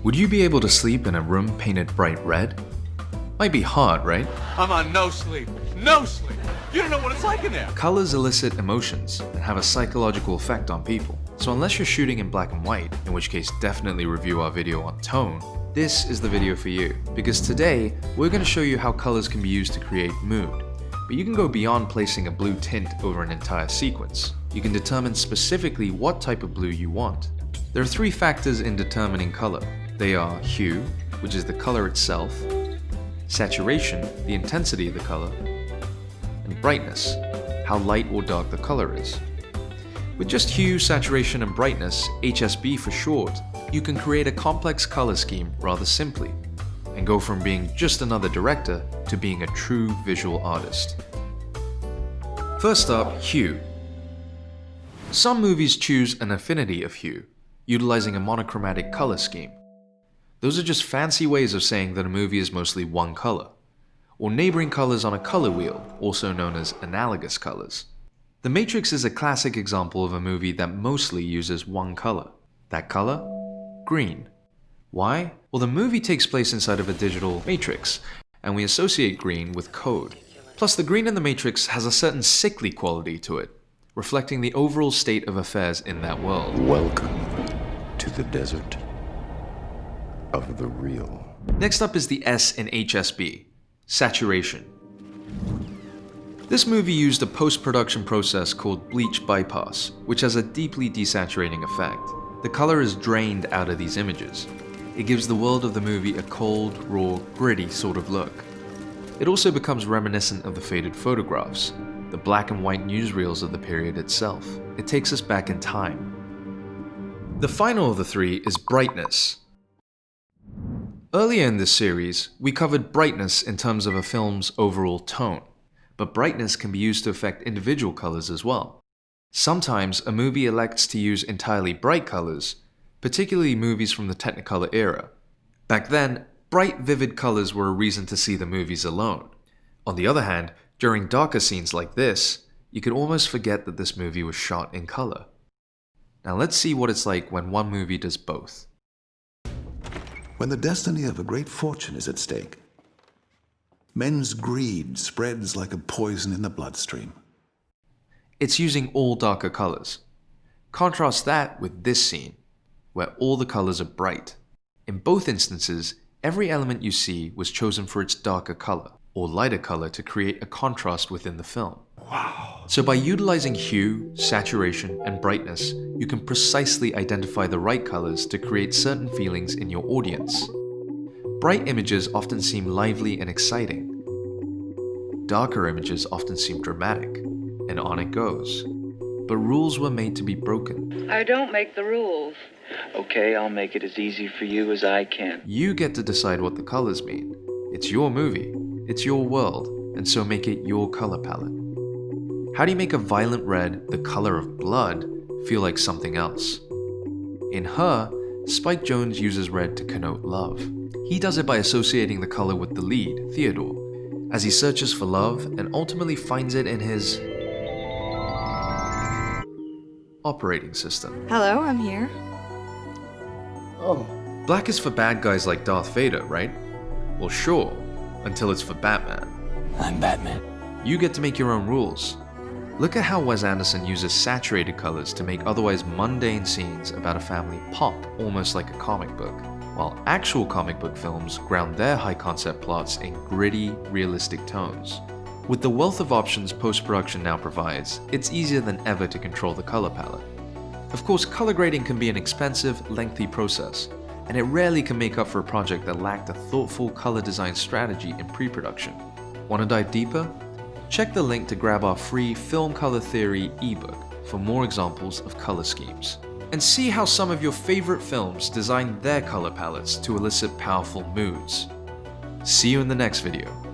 Would you be able to sleep in a room painted bright red? Might be hard, right? I'm on no sleep. No sleep. You don't know what it's like in there. Colors elicit emotions and have a psychological effect on people. So unless you're shooting in black and white, in which case definitely review our video on tone, this is the video for you. Because today, we're going to show you how colors can be used to create mood. But you can go beyond placing a blue tint over an entire sequence. You can determine specifically what type of blue you want. There are three factors in determining color. They are hue, which is the color itself, saturation, the intensity of the color, and brightness, how light or dark the color is. With just hue, saturation, and brightness, HSB for short, you can create a complex color scheme rather simply, and go from being just another director to being a true visual artist. First up, hue. Some movies choose an affinity of hue, utilizing a monochromatic color scheme. Those are just fancy ways of saying that a movie is mostly one color, or neighboring colors on a color wheel, also known as analogous colors. The Matrix is a classic example of a movie that mostly uses one color. That color? Green. Why? Well, the movie takes place inside of a digital matrix, and we associate green with code. Plus, the green in the Matrix has a certain sickly quality to it, reflecting the overall state of affairs in that world. Welcome to the desert of the real. Next up is the S in HSB, saturation. This movie used a post-production process called bleach bypass, which has a deeply desaturating effect. The color is drained out of these images. It gives the world of the movie a cold, raw, gritty sort of look. It also becomes reminiscent of the faded photographs, the black and white newsreels of the period itself. It takes us back in time. The final of the three is brightness. Earlier in this series, we covered brightness in terms of a film's overall tone, but brightness can be used to affect individual colors as well. Sometimes a movie elects to use entirely bright colors, particularly movies from the Technicolor era. Back then, bright, vivid colors were a reason to see the movies alone. On the other hand, during darker scenes like this, you could almost forget that this movie was shot in color. Now let's see what it's like when one movie does both. When the destiny of a great fortune is at stake, men's greed spreads like a poison in the bloodstream. It's using all darker colors. Contrast that with this scene, where all the colors are bright. In both instances, every element you see was chosen for its darker color, or lighter color to create a contrast within the film. Wow. So by utilizing hue, saturation, and brightness, you can precisely identify the right colors to create certain feelings in your audience. Bright images often seem lively and exciting. Darker images often seem dramatic, and on it goes. But rules were made to be broken. I don't make the rules. Okay, I'll make it as easy for you as I can. You get to decide what the colors mean. It's your movie, it's your world, and so make it your color palette. How do you make a violent red, the color of blood, feel like something else? In Her, Spike Jonze uses red to connote love. He does it by associating the color with the lead, Theodore, as he searches for love and ultimately finds it in his operating system. Hello, I'm here. Oh. Black is for bad guys like Darth Vader, right? Well, sure, until it's for Batman. I'm Batman. You get to make your own rules. Look at how Wes Anderson uses saturated colors to make otherwise mundane scenes about a family pop almost like a comic book, while actual comic book films ground their high-concept plots in gritty, realistic tones. With the wealth of options post-production now provides, it's easier than ever to control the color palette. Of course, color grading can be an expensive, lengthy process, and it rarely can make up for a project that lacked a thoughtful color design strategy in pre-production. Want to dive deeper? Check the link to grab our free Film Color Theory ebook for more examples of color schemes. And see how some of your favorite films designed their color palettes to elicit powerful moods. See you in the next video.